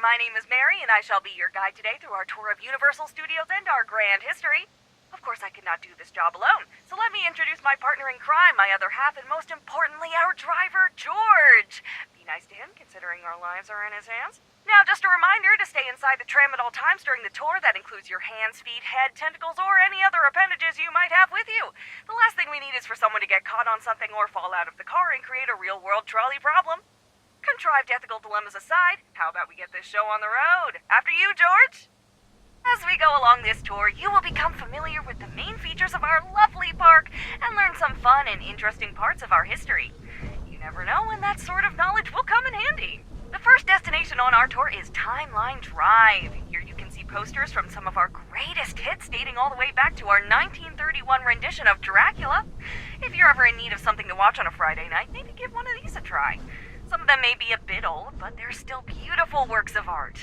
My name is Mary, and I shall be your guide today through our tour of Universal Studios and our grand history. Of course, I could not do this job alone, so let me introduce my partner in crime, my other half, and most importantly, our driver, George. Be nice to him, considering our lives are in his hands. Now, just a reminder to stay inside the tram at all times during the tour. That includes your hands, feet, head, tentacles, or any other appendages you might have with you. The last thing we need is for someone to get caught on something or fall out of the car and create a real-world trolley problem. Contrived ethical dilemmas aside, how about we get this show on the road? After you, George! As we go along this tour, you will become familiar with the main features of our lovely park and learn some fun and interesting parts of our history. You never know when that sort of knowledge will come in handy. The first destination on our tour is Timeline Drive. Here you can see posters from some of our greatest hits dating all the way back to our 1931 rendition of Dracula. If you're ever in need of something to watch on a Friday night, maybe give one of these a try. Some of them may be a bit old, but they're still beautiful works of art.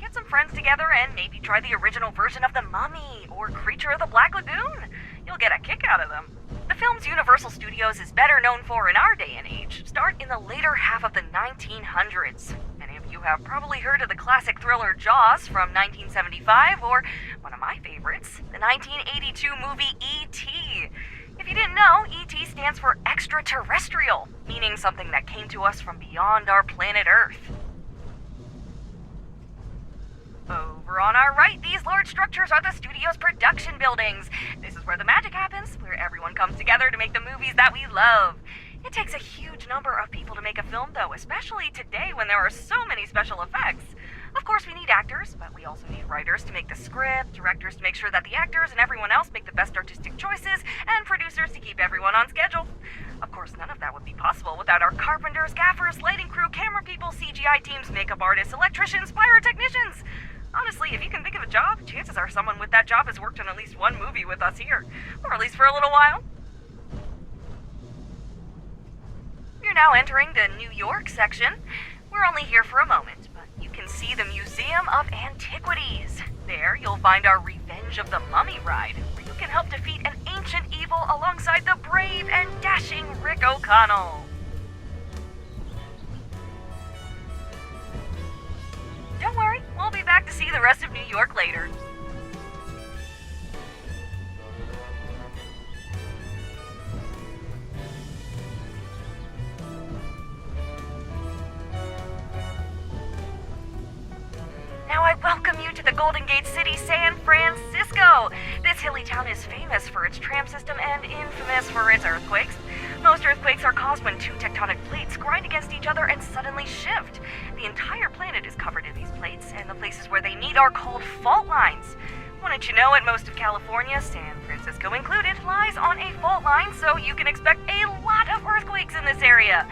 Get some friends together and maybe try the original version of The Mummy or Creature of the Black Lagoon. You'll get a kick out of them. The films Universal Studios is better known for in our day and age start in the later half of the 1900s. Many of you have probably heard of the classic thriller Jaws from 1975, or one of my favorites, the 1982 movie E.T. If you didn't know, E.T. stands for extraterrestrial, meaning something that came to us from beyond our planet Earth. Over on our right, these large structures are the studio's production buildings. This is where the magic happens, where everyone comes together to make the movies that we love. It takes a huge number of people to make a film, though, especially today when there are so many special effects. Of course, we need actors, but we also need writers to make the script, directors to make sure that the actors and everyone else make the best artistic choices, and producers to keep everyone on schedule. Of course, none of that would be possible without our carpenters, gaffers, lighting crew, camera people, CGI teams, makeup artists, electricians, pyrotechnicians. Honestly, if you can think of a job, chances are someone with that job has worked on at least one movie with us here. Or at least for a little while. You're now entering the New York section. We're only here for a moment, but you can see the Museum of Antiquities. There, you'll find our Revenge of the Mummy ride, where you can help defeat an ancient evil alongside the brave and dashing Rick O'Connell. Don't worry, we'll be back to see the rest of New York later. Now I welcome you to the Golden Gate City, San Francisco. This hilly town is famous for its tram system and infamous for its earthquakes. Most earthquakes are caused when two tectonic plates grind against each other and suddenly shift. The entire planet is covered in these plates, and the places where they meet are called fault lines. Wouldn't you know it, most of California, San Francisco included, lies on a fault line, so you can expect a lot of earthquakes in this area.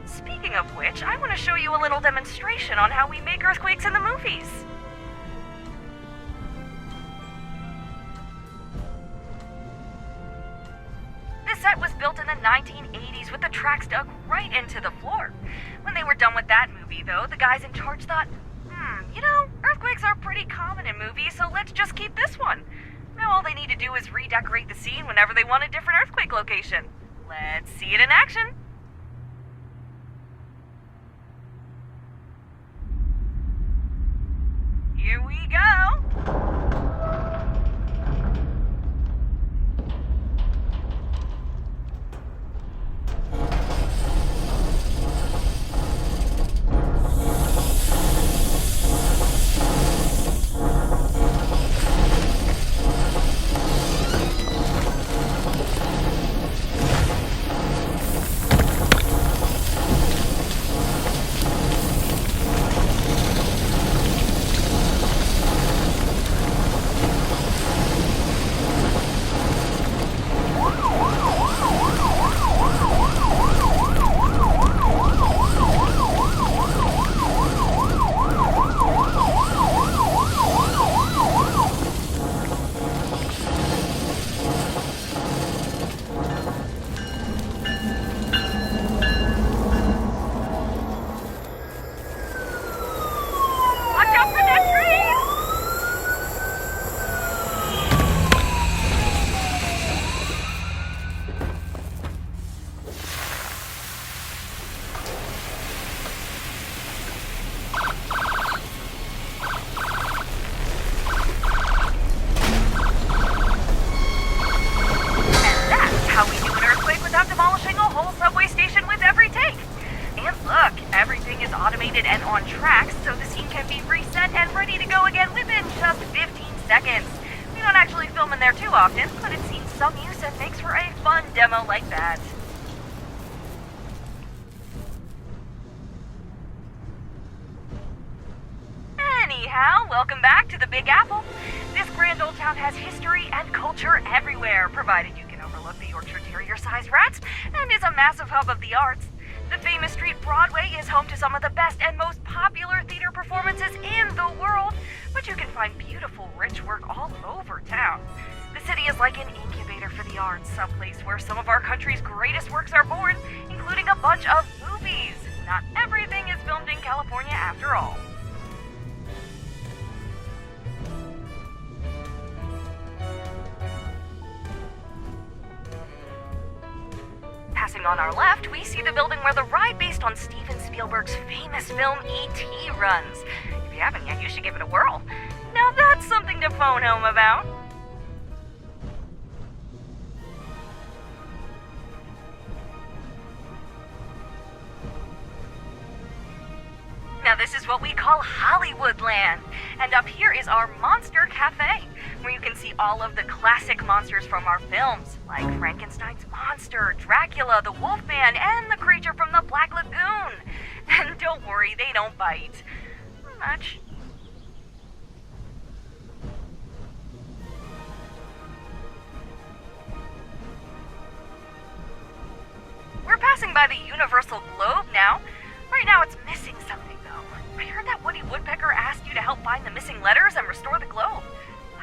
Speaking of which, I want to show you a little demonstration on how we make earthquakes in the movies. This set was built in the 1980s with the tracks dug right into the floor. When they were done with that movie, though, the guys in charge thought, earthquakes are pretty common in movies, so let's just keep this one. Now all they need to do is redecorate the scene whenever they want a different earthquake location. Let's see it in action. Here we go. there too often, but it's seen some use and makes for a fun demo like that. Anyhow, welcome back to the Big Apple. This grand old town has history and culture everywhere, provided you can overlook the Yorkshire Terrier-sized rats, and is a massive hub of the arts. The famous street Broadway is home to some of the best and most popular theater performances in the world, but you can find beautiful, rich work all over town. The city is like an incubator for the arts, a place where some of our country's greatest works are born, including a bunch of movies. Not everything is filmed in California after all. Passing on our left, we see the building where the ride based on Steven Spielberg's famous film E.T. runs. If you haven't yet, you should give it a whirl. Now that's something to phone home about. Now this is what we call Hollywoodland, and up here is our Monster Cafe, where you can see all of the classic monsters from our films, like Frankenstein's monster, Dracula, the Wolfman, and the creature from the Black Lagoon. And don't worry, they don't bite much. We're passing by the Universal Globe now. Right now it's missing something, though. I heard that Woody Woodpecker asked you to help find the missing letters and restore the globe.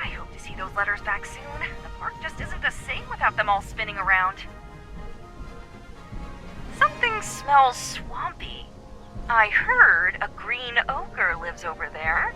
I hope to see those letters back soon. The park just isn't the same without them all spinning around. Something smells swampy. I heard a green ogre lives over there.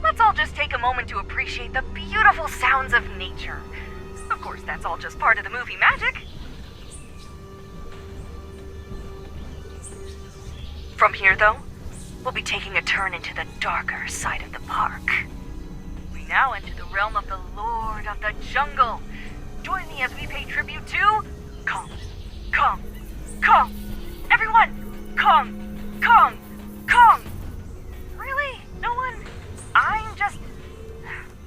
Let's all just take a moment to appreciate the beautiful sounds of nature. Of course, that's all just part of the movie magic. From here, though, we'll be taking a turn into the darker side of the park. We now enter the realm of the Lord of the Jungle. Join me as we pay tribute to Kong. Kong. Kong. Everyone! Kong. Kong. Kong. Really? No one? I'm just...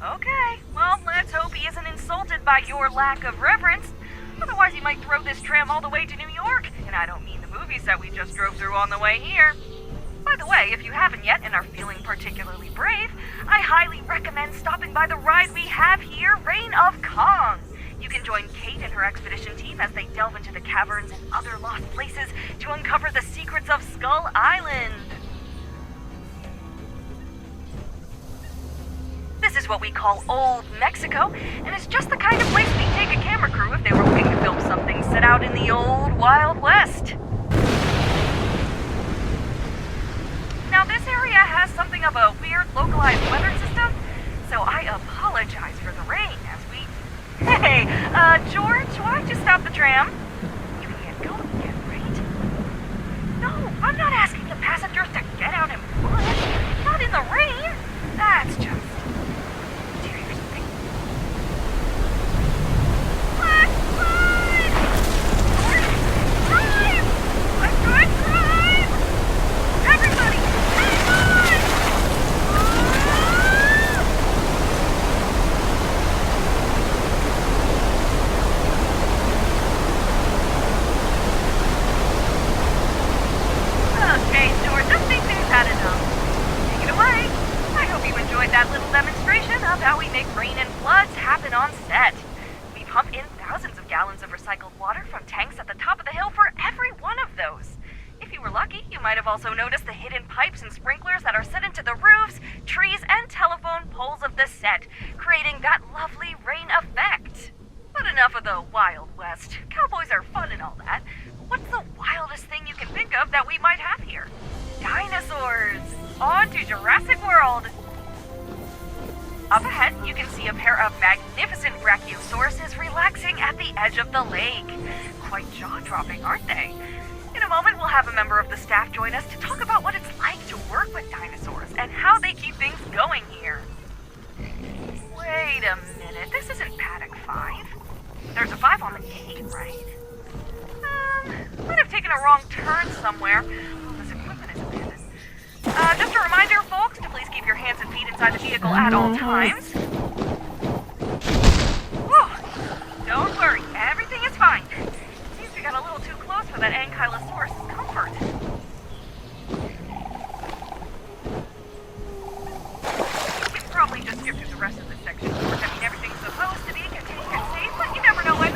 Okay, well, let's hope he isn't insulted by your lack of reverence. Otherwise, he might throw this tram all the way to New York. And I don't mean the movies that we just drove through on the way here. By the way, if you haven't yet and are feeling particularly brave, I highly recommend stopping by the ride we have here, Reign of Kong. You can join Kate and her expedition team as they delve into the caverns and other lost places to uncover the secrets of Skull Island. This is what we call Old Mexico, and it's just the kind of place we'd take a camera crew if they were looking to film something set out in the old Wild West. Now this area has something of a weird localized weather system, so I apologize for the rain as we... Hey, George, why don't you stop the tram? You can't go yet, right? No, I'm not asking the passengers to get out and run. Not in the rain. That's just... that little demonstration of how we make rain and floods happen on set. We pump in thousands of gallons of recycled water from tanks at the top of the hill for every one of those. If you were lucky, you might have also noticed the hidden pipes and sprinklers that are set into the roofs, trees, and telephone poles of the set, creating that lovely rain effect. But enough of the Wild West. Cowboys are fun and all that. What's the wildest thing you can think of that we might have here? Dinosaurs! On to Jurassic World! Up ahead, you can see a pair of magnificent brachiosauruses relaxing at the edge of the lake. Quite jaw-dropping, aren't they? In a moment, we'll have a member of the staff join us to talk about what it's like to work with dinosaurs and how they keep things going here. vehicle at all times. Whew. Don't worry, everything is fine. Seems we got a little too close for that Ankylosaurus' comfort. We can probably just skip through the rest of this section. I mean, everything's supposed to be contained and safe, but you never know when...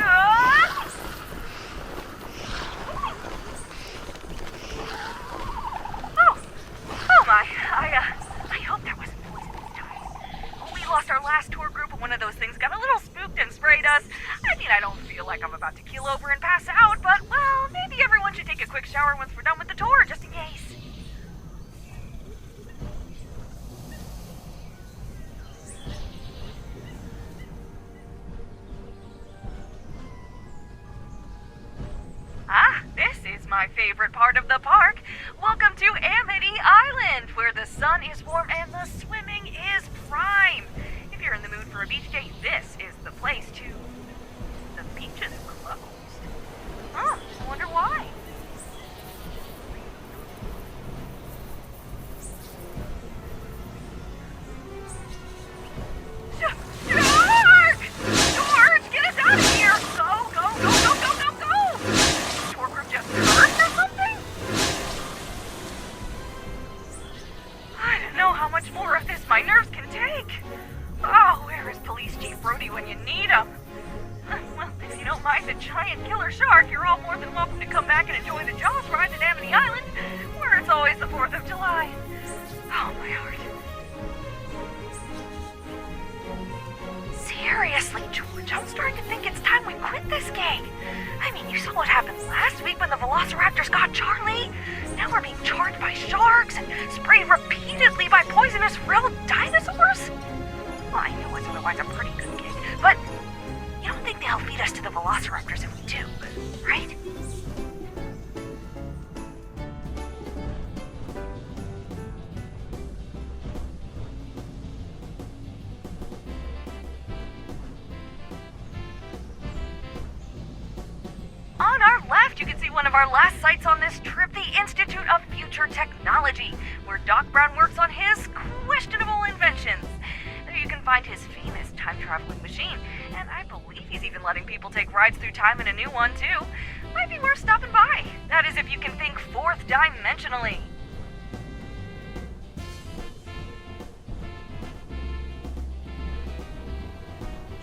I hope that wasn't poison this time. We lost our last tour group and one of those things got a little spooked and sprayed us. I mean, I don't feel like I'm about to keel over and pass out, but, well, maybe everyone should take a quick shower once we're done with the tour, just in case. This is my favorite part of the park. Welcome to Amity Island, where the sun is warm and the swimming is prime. If you're in the mood for a beach day, this is the place to... The beach is closed. I wonder why. George! George, get us out of here! Go, go, go, go, go, go, go! Tour group just cursed or something? I don't know how much more of this my nerves can take. Oh, where is Police Chief Brody when you need him? Well, if you don't mind the giant killer shark, you're all more than welcome to come back and enjoy the Jaws ride at Amity Island, where it's always the 4th of July. Oh, my heart. Seriously, George, I'm starting to think it's time we quit this gig. I mean, you saw what happened last week when the Velociraptors got Charlie. Now we're being charged by sharks and sprayed repeatedly by poisonous real dinosaurs. Well, I know it's otherwise a pretty good gig, but you don't think they'll feed us to the Velociraptors if we do, right? On our left, you can see one of our last sites on this trip, the Institute of Future Technology, where Doc Brown works on his questionable inventions. There you can find his famous time-traveling machine, and I believe he's even letting people take rides through time in a new one, too. Might be worth stopping by. That is if you can think fourth dimensionally.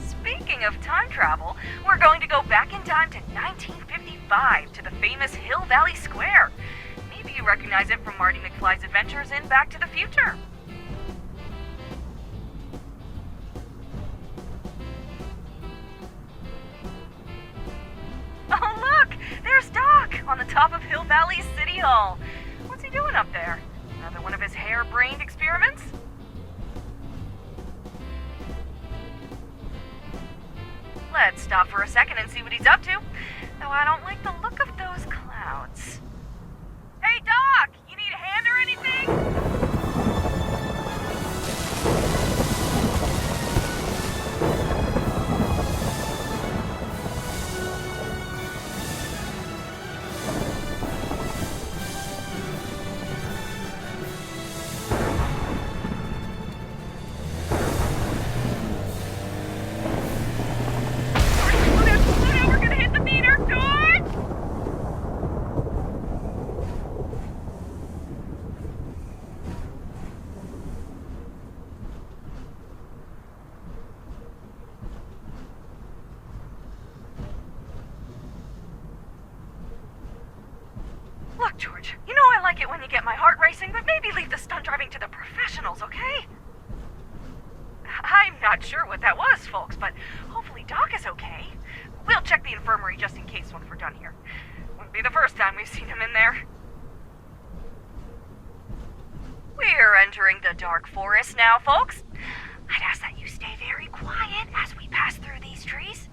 Speaking of time travel, we're going to go back in time to 1955 to the famous Hill Valley Square. Maybe you recognize it from Marty McFly's adventures in Back to the Future. Oh look! There's Doc on the top of Hill Valley City Hall. What's he doing up there? Another one of his hair-brained experiments? Let's stop for a second and see what he's up to. Though I don't like the look of those clouds. Hey, Doc! You need a hand or anything? Look, George, you know I like it when you get my heart racing, but maybe leave the stunt driving to the professionals, okay? I'm not sure what that was, folks, but hopefully Doc is okay. We'll check the infirmary just in case once we're done here. Wouldn't be the first time we've seen him in there. We're entering the dark forest now, folks. I'd ask that you stay very quiet as we pass through these trees.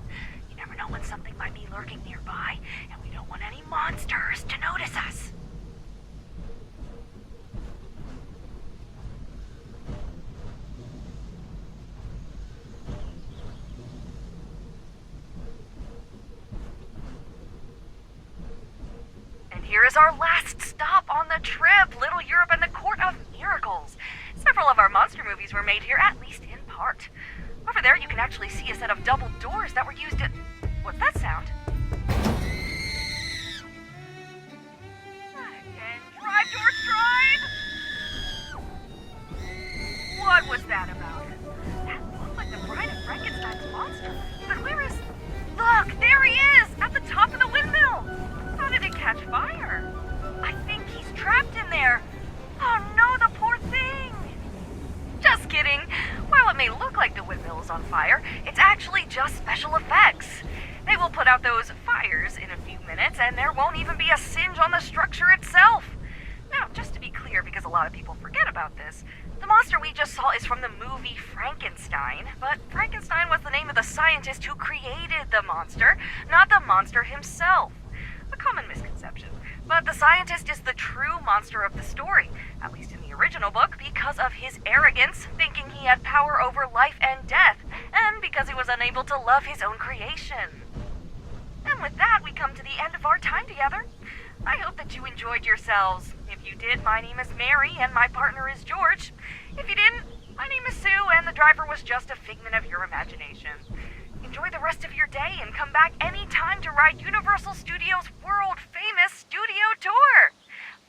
You never know when something might be lurking nearby, and we don't want any monsters to notice us. And here is our last stop on the trip, Little Europe and the Court of Miracles. Several of our monster movies were made here, at least can actually see a set of double doors that were used at... What's that sound? And drive, George, drive! What was that about? That looked like the bride of Frankenstein's monster. But where is... Look, there he is! At the top of the windmill! How did it catch fire? I think he's trapped in there. Oh no, the poor thing! Just kidding. While it may look like the windmill is on fire, it's actually just special effects. They will put out those fires in a few minutes, and there won't even be a singe on the structure itself. Now, just to be clear, because a lot of people forget about this, the monster we just saw is from the movie Frankenstein, but Frankenstein was the name of the scientist who created the monster, not the monster himself. A common misconception. But the scientist is the true monster of the story, at least in the original book, because of his arrogance, thinking he had power over life and death, and because he was unable to love his own creation. And with that, we come to the end of our time together. I hope that you enjoyed yourselves. If you did, my name is Mary, and my partner is George. If you didn't, my name is Sue, and the driver was just a figment of your imagination. Enjoy the rest of your day and come back anytime to ride Universal Studios' world-famous studio tour.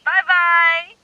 Bye-bye!